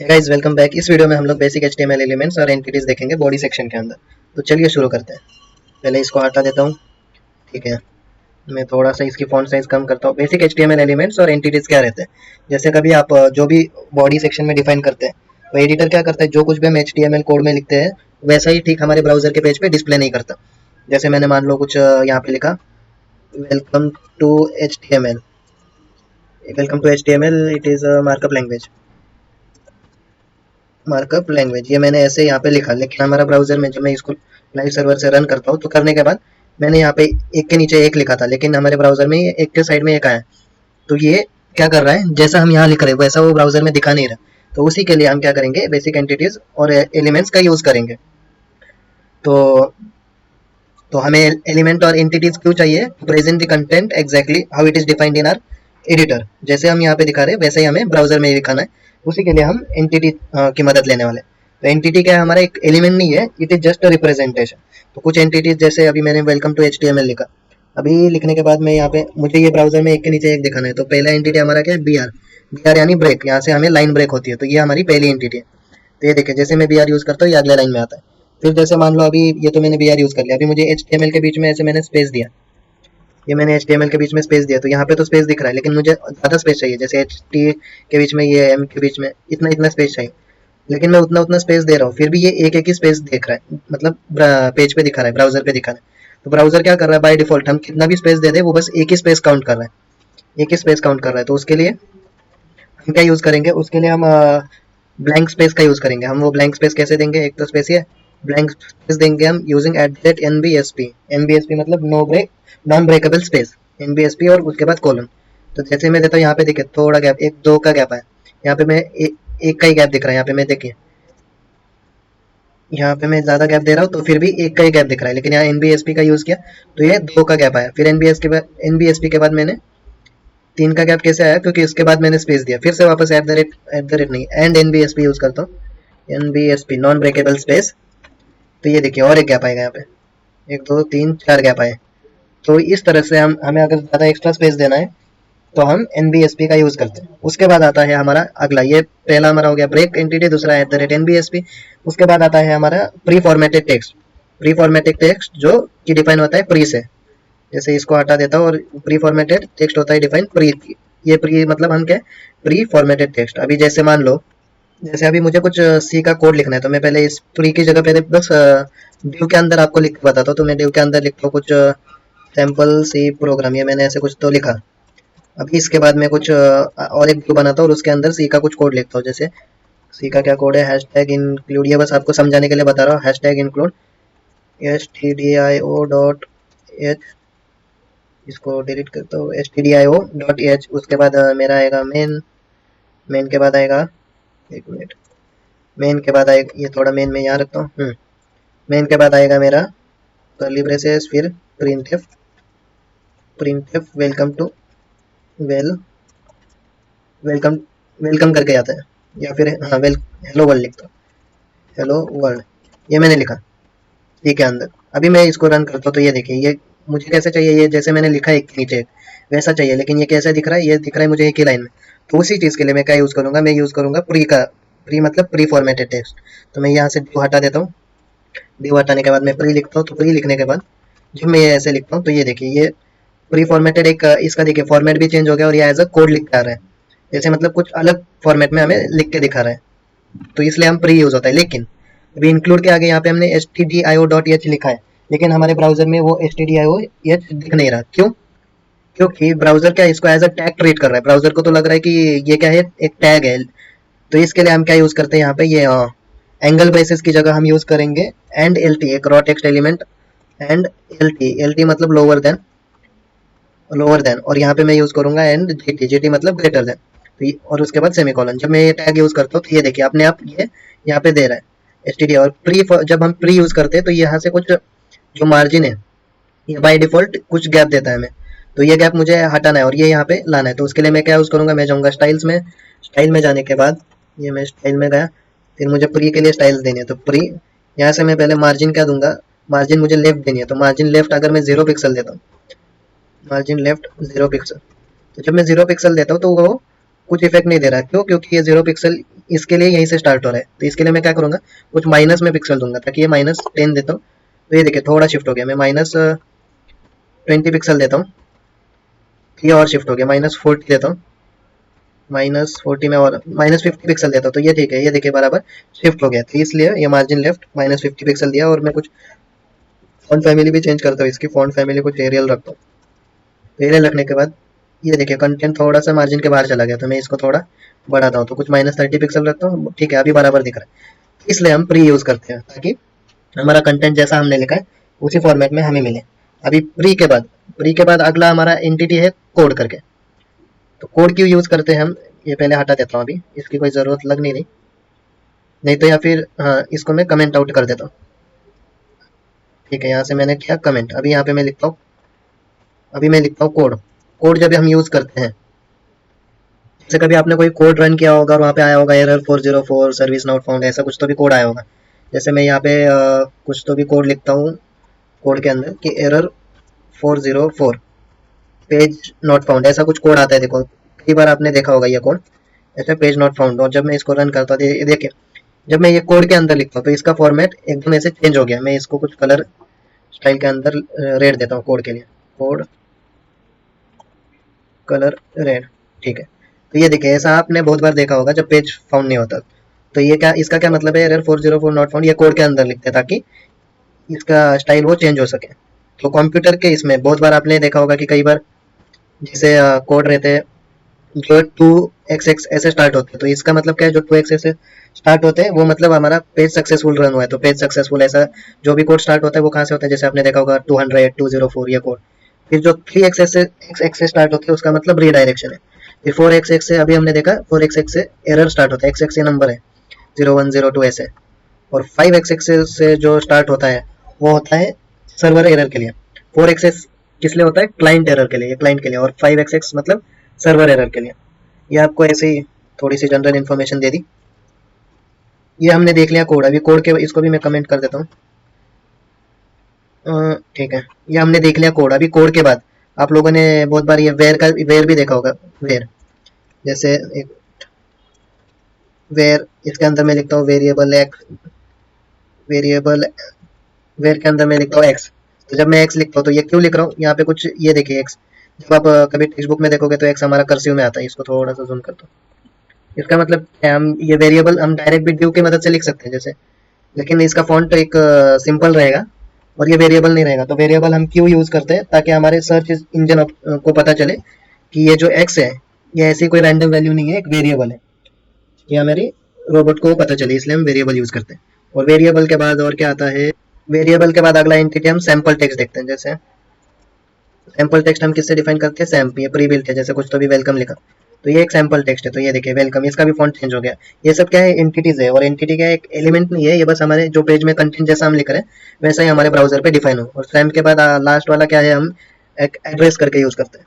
Guys welcome back. इस video में हम लोग बेसिक एचटीएमएल एलिमेंट्स और एंटिटीज देखेंगे बॉडी सेक्शन के अंदर। तो चलिए शुरू करते हैं। पहले इसको हटा देता हूँ। ठीक है, मैं थोड़ा सा इसकी फॉन्ट साइज कम करता हूँ। बेसिक एचटीएमएल एलिमेंट्स और एंटिटीज क्या रहते हैं, जैसे कभी आप जो भी बॉडी सेक्शन में डिफाइन करते हैं, तो एडिटर क्या करता है, जो कुछ भी हम एचटीएमएल कोड में लिखते हैं वैसा ही ठीक हमारे ब्राउजर के पेज पे डिस्प्ले नहीं करता। जैसे मैंने मान लो कुछ यहाँ पे लिखा, welcome to H T M L, welcome to H T M L, it is markup language, markup language, ये मैंने ऐसे यहाँ पे लिखा। लेकिन हमारा ब्राउजर में जब मैं इसको लाइव सर्वर से रन करता हूँ तो करने के बाद मैंने यहाँ पे एक के नीचे एक लिखा था, लेकिन हमारे ब्राउजर में ये एक के साइड में एक आया। तो ये क्या कर रहा है, जैसा हम यहाँ लिख रहे हैं वैसा वो ब्राउजर में दिखा नहीं रहा। तो उसी के लिए हम क्या करेंगे, बेसिक एंटिटीज और एलिमेंट्स का यूज करेंगे। तो हमें एलिमेंट और एंटिटीज क्यों चाहिए, present the content exactly how it is defined in our editor. जैसे हम यहाँ पे दिखा रहे हैं वैसे ही हमें ब्राउजर में दिखाना है। उसी के लिए हम एंटिटी की मदद लेने वाले। तो एंटिटी क्या है, हमारा एक एलिमेंट नहीं है, it is just a representation. तो कुछ एंटिटीज, जैसे अभी मैंने वेलकम टू एचटीएमएल लिखा, अभी लिखने के बाद मैं यहाँ पे, मुझे ये ब्राउजर में एक के नीचे एक दिखाना है। तो पहला एंटिटी हमारा क्या है, बी आर। बी आर यानी ब्रेक, यहाँ से हमें लाइन ब्रेक होती है। तो ये हमारी पहली एंटिटी है। तो ये देखिए, जैसे मैं बी आर यूज करता हूँ ये अगले लाइन में आता है। फिर जैसे मान लो अभी ये तो मैंने बी आर यूज कर लिया, अभी मुझे एचटीएमएल के बीच में ऐसे मैंने स्पेस दिया, ये मैंने एचटीएमएल के बीच में स्पेस दिया। तो यहाँ पे तो स्पेस दिख रहा है, लेकिन मुझे ज़्यादा स्पेस चाहिए। जैसे एच टी के बीच में, ये एम के बीच में इतना इतना स्पेस चाहिए, लेकिन मैं उतना उतना स्पेस दे रहा हूँ, फिर भी ये एक एक ही स्पेस देख रहा है, मतलब पेज पे दिखा रहा है, ब्राउजर पे दिखा रहा है। तो ब्राउजर क्या कर रहा है, बाय डिफॉल्ट हम कितना भी स्पेस दे दे वो बस एक ही स्पेस काउंट कर रहा है, एक ही स्पेस काउंट कर रहा है। तो उसके लिए हम क्या यूज करेंगे, उसके लिए हम ब्लैंक स्पेस का यूज करेंगे। हम वो ब्लैंक स्पेस कैसे देंगे, एक तो स्पेस ये ब्लैंक स्पेस देंगे हम यूजिंग @nbsp। nbsp मतलब no break, non breakable space, nbsp और उसके बाद कोलन। तो जैसे मैं देता हूँ यहाँ पे, देखिए थोड़ा गैप, एक दो का गैप है यहाँ पे, मैं एक का ही गैप दिख रहा है यहाँ पे। मैं देखिए यहाँ पे मैं ज्यादा गैप दे रहा हूँ तो फिर भी एक का ही गैप दिख रहा है, लेकिन यहाँ एनबीएसपी का यूज किया तो ये दो का गैप आया। फिर एनबीएसपी के बाद मैंने तीन का गैप कैसे आया, क्योंकि उसके बाद मैंने स्पेस दिया। फिर से वापस एट द रेट नहीं, एंड एनबीएसपी यूज करता हूँ, एनबीएसपी नॉन ब्रेकेबल स्पेस। तो ये देखिए और एक गैप आएगा यहाँ पे, एक दो तीन चार गैप आए। तो इस तरह से हम, हमें अगर ज्यादा एक्स्ट्रा स्पेस देना है तो हम एनबीएसपी का यूज करते हैं। उसके बाद आता है हमारा अगला, ये पहला हमारा हो गया ब्रेक एंटिटी, दूसरा @nbsp। उसके बाद आता है हमारा pre formatted text. Pre formatted text जो कि डिफाइन होता है प्री से। जैसे इसको हटा देता हूँ, और प्री फॉर्मेटेड टेक्स्ट होता है डिफाइन प्री। ये प्री मतलब हम क्या, प्री फॉर्मेटेड टेक्स्ट। अभी जैसे मान लो, जैसे अभी मुझे कुछ सी का कोड लिखना है, तो मैं पहले इस प्री की जगह पहले बस डिव के अंदर आपको लिख के बताता हूँ। तो मैं डिव के अंदर लिखता हूँ कुछ सैम्पल सी प्रोग्राम, ये मैंने ऐसे कुछ तो लिखा। अभी इसके बाद मैं कुछ और एक व्यू बनाता हूँ और उसके अंदर सी का कुछ कोड लिखता हूँ। जैसे सी का क्या कोड है, हैश टैग इंक्लूड, ये बस आपको समझाने के लिए बता रहा हूँ। हैश टैग इंक्लूड stdio.h, इसको डिलीट करता हूँ, stdio.h। उसके बाद मेरा आएगा मेन। मेन के बाद आएगा, एक मिनट, मेन के बाद आएगा, ये थोड़ा मेन में यहाँ रखता हूँ। मेन के बाद आएगा मेरा कर्ली ब्रेसेस, फिर printf. Printf welcome to, welcome, welcome करके आता है, या फिर हाँ हेलो वर्ल्ड लिखता हूँ, हेलो वर्ल्ड। ये मैंने लिखा ठीक है अंदर। अभी मैं इसको रन करता हूँ तो ये देखिए, ये मुझे कैसे चाहिए, ये जैसे मैंने लिखा एक नीचे एक वैसा चाहिए, लेकिन ये कैसे दिख रहा है, ये दिख रहा है मुझे एक ही लाइन में। तो उसी चीज़ के लिए मैं क्या यूज़ करूँगा, मैं यूज़ करूँगा प्री का। प्री मतलब प्री फॉर्मेटेड टेक्स्ट। तो मैं यहाँ से डिव हटा देता हूँ, डिव हटाने के बाद मैं प्री लिखता हूँ। तो प्री लिखने के बाद जब मैं ये ऐसे लिखता हूँ तो ये देखिए, ये प्री फॉर्मेटेड एक, इसका देखिए फॉर्मेट भी चेंज हो गया और ये एज अ कोड लिख के आ रहा है, जैसे मतलब कुछ अलग फॉर्मेट में हमें लिख के दिखा रहा है। तो इसलिए हम प्री यूज होता है। लेकिन अभी इंक्लूड के आगे यहाँ पे हमने stdio.h लिखा है, लेकिन हमारे ब्राउजर में वो stdio.h दिख नहीं रहा। क्यों? क्योंकि ब्राउजर क्या इसको एज अ टैग ट्रीट कर रहा है। ब्राउजर को तो लग रहा है कि ये क्या है, एक टैग है। तो इसके लिए हम क्या यूज करते हैं, यहाँ पे ये एंगल ब्रेसेस की जगह हम यूज करेंगे एंड एल टी, एक raw text element and L T. L T मतलब लोअर देन, लोअर देन, और यहाँ पे मैं यूज करूंगा एंड जीटी, जीटी मतलब ग्रेटर देन। तो और उसके बाद सेमीकोलन। जब मैं ये टैग यूज करता हूँ तो ये देखिए अपने आप ये यहाँ पे दे रहा है std। और प्री, जब हम प्री यूज करते हैं तो यहाँ से कुछ जो मार्जिन है ये बाय डिफॉल्ट कुछ गैप देता है हमें। तो ये गैप मुझे हटाना है और ये यहाँ पे लाना है। तो उसके लिए मैं क्या यूज करूंगा, मैं जाऊंगा स्टाइल्स में। स्टाइल में जाने के बाद ये मैं स्टाइल में गया, फिर मुझे प्री के लिए स्टाइल्स देनी है। तो प्री, यहाँ से मैं पहले मार्जिन क्या दूंगा, मार्जिन मुझे लेफ्ट देनी है। तो मार्जिन लेफ्ट अगर मैं 0 पिक्सल देता हूँ, मार्जिन लेफ्ट 0 पिक्सल, तो जब मैं 0 पिक्सल देता हूँ तो वो कुछ इफेक्ट नहीं दे रहा है। क्यों? क्योंकि ये 0 पिक्सल इसके लिए यहीं से स्टार्ट हो रहा है, तो इसके लिए मैं क्या करूंगा, कुछ माइनस में पिक्सल दूंगा ताकि ये -10 देता हूँ। तो ये देखिए थोड़ा शिफ्ट हो गया, मैं -20 पिक्सल देता हूँ, ये और शिफ्ट हो गया, -40 देता हूँ, -40 में और -50 पिक्सल देता हूँ, तो ये ठीक है, ये देखिए बराबर शिफ्ट हो गया। तो इसलिए ये मार्जिन लेफ्ट -50 पिक्सल दिया। और मैं कुछ फॉन्ट फैमिली भी चेंज करता हूँ, इसकी फॉन्ट फैमिली कुछ एरियल रखता हूँ। एरियल रखने के बाद ये देखिए कंटेंट थोड़ा सा मार्जिन के बाहर चला गया, तो मैं इसको थोड़ा बढ़ाता हूँ, तो कुछ -30 पिक्सल रखता हूँ, ठीक है अभी बराबर दिख रहा है। इसलिए हम प्री यूज करते हैं ताकि हमारा कंटेंट जैसा हमने लिखा है उसी फॉर्मेट में हमें मिले। अभी प्री के बाद अगला हमारा एंटिटी है कोड करके। तो कोड क्यों यूज करते हैं हम, ये पहले हटा देता हूँ, अभी इसकी कोई जरूरत लग नहीं रही, नहीं तो या फिर हाँ इसको मैं कमेंट आउट कर देता हूँ। ठीक है, यहाँ से मैंने किया कमेंट। अभी यहाँ पे मैं लिखता हूँ, अभी मैं लिखता हूँ कोड। कोड जब हम यूज करते हैं, जैसे कभी आपने कोई कोड रन किया होगा और वहाँ पे आया होगा एरर 404 सर्विस नॉट फाउंड, ऐसा कुछ तो भी कोड आया होगा। जैसे मैं यहाँ पे कुछ तो भी कोड लिखता हूँ कोड के अंदर कि एरर 404 पेज नॉट फाउंड, ऐसा कुछ कोड आता है। देखो कई बार आपने देखा होगा ये कोड, ऐसा पेज नॉट फाउंड। और जब मैं इसको रन करता हूँ, देखिए जब मैं ये कोड के अंदर लिखता हूँ तो इसका फॉर्मेट एकदम ऐसे चेंज हो गया। मैं इसको कुछ कलर स्टाइल के अंदर रेड देता हूँ कोड के लिए, कोड कलर रेड, ठीक है। तो ये देखिए ऐसा आपने बहुत बार देखा होगा जब पेज फाउंड नहीं होता। तो ये क्या, इसका क्या मतलब है, एरर 404 नॉट फाउंड, ये कोड के अंदर लिखते हैं ताकि इसका स्टाइल वो चेंज हो सके। तो कंप्यूटर के इसमें बहुत बार आपने देखा होगा कि कई बार जैसे कोड रहते हैं जो 2xx ऐसे स्टार्ट होते हैं, तो इसका मतलब क्या है, जो 2x ऐसे स्टार्ट होते हैं वो मतलब हमारा पेज सक्सेसफुल रन हुआ है। तो पेज सक्सेसफुल ऐसा जो भी कोड स्टार्ट होता है वो कहाँ से होता है, जैसे आपने देखा होगा 200 204 ये कोड। फिर जो 3x से x से स्टार्ट होती है उसका मतलब रीडायरेक्शन है। फिर 4x से अभी हमने देखा 4x से एरर स्टार्ट होता है, x ये नंबर है 0102 ऐसे। और 5x से जो स्टार्ट होता है वो होता है सर्वर एरर के लिए। 4x किस लिए होता है, क्लाइंट एरर के लिए, ये क्लाइंट के लिए। और 5x मतलब सर्वर एरर के लिए। ये आपको ऐसे ही थोड़ी सी जनरल इन्फॉर्मेशन दे दी। ये हमने देख लिया कोड। अभी कोड के इसको भी मैं कमेंट कर देता हूँ, ठीक है। ये हमने देख लिया कोड। अभी कोड के बाद आप लोगों ने बहुत बार ये वेर भी देखा होगा। वेर जैसे एक वेर, इसके अंदर मैं लिखता हूँ वेरिएबल एक्स, वेरिएबल वेर के अंदर मैं लिखता हूँ एक्स। तो जब मैं एक्स लिखता हूँ तो ये क्यों लिख रहा हूँ, यहाँ पे कुछ ये देखिए एक्स, जब आप कभी टेक्स्ट बुक में देखोगे तो एक्स हमारा कर्सिव में आता है। इसको थोड़ा सा जूम करता हूँ। इसका मतलब क्या है, हम ये वेरिएबल हम डायरेक्ट भी ड्यू की मदद से लिख सकते हैं जैसे, लेकिन इसका फॉन्ट एक सिंपल रहेगा और ये वेरिएबल नहीं रहेगा। तो वेरिएबल हम क्यों यूज करते हैं, ताकि हमारे सर्च इंजन को पता चले कि ये जो एक्स है ये ऐसी कोई रैंडम वैल्यू नहीं है, एक वेरिएबल है। ये हमारी रोबोट को पता चले, इसलिए हम वेरिएबल यूज करते हैं। और वेरिएबल के बाद और क्या आता है, वेरिएबल के बाद अगला एंटिटी हम सैंपल टेक्स्ट देखते हैं। जैसे सैंपल टेक्स्ट हम किससे डिफाइन करते हैं, सैम्प, ये प्री बिल्ट है। जैसे कुछ तो भी वेलकम लिखा तो ये एक सैंपल टेक्स्ट है। तो ये देखिए वेलकम, इसका भी फॉन्ट चेंज हो गया। ये सब क्या है, एंटिटीज है। और एंटिटी क्या है, एक एलिमेंट नहीं है, ये बस हमारे जो पेज में कंटेंट जैसा हम लिख रहे हैं वैसा ही हमारे ब्राउजर पे डिफाइन हो। और सैम्प के बाद लास्ट वाला क्या है, हम एक एड्रेस करके यूज करते हैं।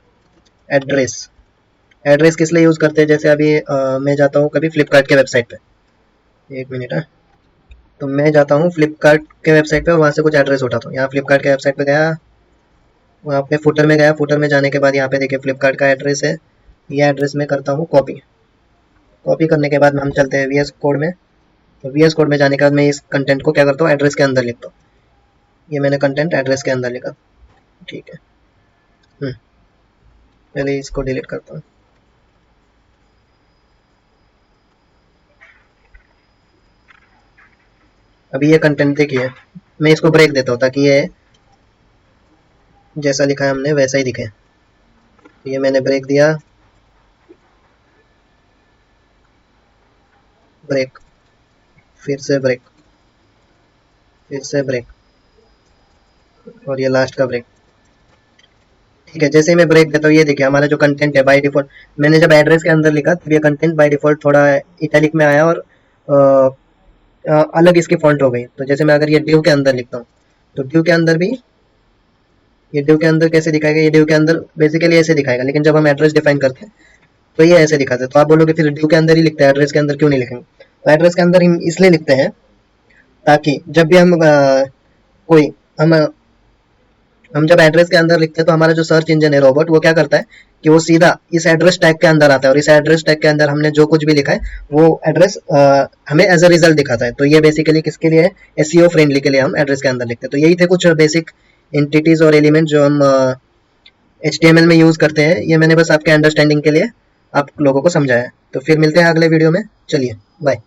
एड्रेस, एड्रेस किस लिए यूज करते हैं, जैसे अभी मैं जाता हूँ कभी फ्लिपकार्ट के वेबसाइट पे, एक मिनट है। तो मैं जाता हूँ फ्लिपकार्ट के वेबसाइट पे और वहाँ से कुछ एड्रेस उठाता हूँ। यहाँ फ्लिपकार्ट के वेबसाइट पे गया, वहाँ पे फुटर में गया, फुटर में जाने के बाद यहाँ पे देखिए फ्लिपकार्ट का एड्रेस है। ये एड्रेस में करता हूँ कॉपी। कॉपी करने के बाद हम चलते हैं वीएस कोड में। तो वीएस कोड में जाने के बाद मैं इस कंटेंट को क्या करता हूँ, एड्रेस के अंदर लिखता हूँ। ये मैंने कंटेंट एड्रेस के अंदर लिखा, ठीक है। पहले इसको डिलीट करता हूँ। अभी ये कंटेंट देखिए, मैं इसको ब्रेक देता हूँ ताकि ये जैसा लिखा है हमने वैसा ही दिखे। ये मैंने ब्रेक दिया, ब्रेक, फिर से ब्रेक, फिर से ब्रेक, और ये लास्ट का ब्रेक, ठीक है। जैसे ही मैं ब्रेक देता हूँ ये देखिए हमारा जो कंटेंट है बाय डिफॉल्ट, मैंने जब एड्रेस के अंदर लिखा तब ये कंटेंट बाय डिफॉल्ट थोड़ा इटैलिक में आया और अलग इसकी फॉन्ट हो गई। तो जैसे मैं अगर ये ड्यू के अंदर लिखता हूँ तो ड्यू के अंदर भी, ये ड्यू के अंदर कैसे दिखाएगा, ये ड्यू के अंदर बेसिकली ऐसे दिखाएगा। लेकिन जब हम एड्रेस डिफाइन करते हैं तो ये ऐसे दिखाते हैं। तो आप बोलोगे फिर ड्यू के अंदर ही लिखते हैं, एड्रेस के अंदर क्यों नहीं लिखेंगे। तो एड्रेस के अंदर हम इसलिए लिखते हैं ताकि जब भी हम कोई हम हम जब एड्रेस के अंदर लिखते हैं तो हमारा जो सर्च इंजन है रोबोट वो क्या करता है कि वो सीधा इस एड्रेस टैग के अंदर आता है और इस एड्रेस टैग के अंदर हमने जो कुछ भी लिखा है वो एड्रेस हमें एज अ रिजल्ट दिखाता है। तो ये बेसिकली किसके लिए है, एसईओ फ्रेंडली के लिए हम एड्रेस के अंदर लिखते हैं। तो यही थे कुछ बेसिक एंटिटीज और एलिमेंट जो हम HTML में यूज करते हैं। ये मैंने बस आपके अंडरस्टैंडिंग के लिए आप लोगों को समझाया है। तो फिर मिलते हैं अगले वीडियो में, चलिए बाय।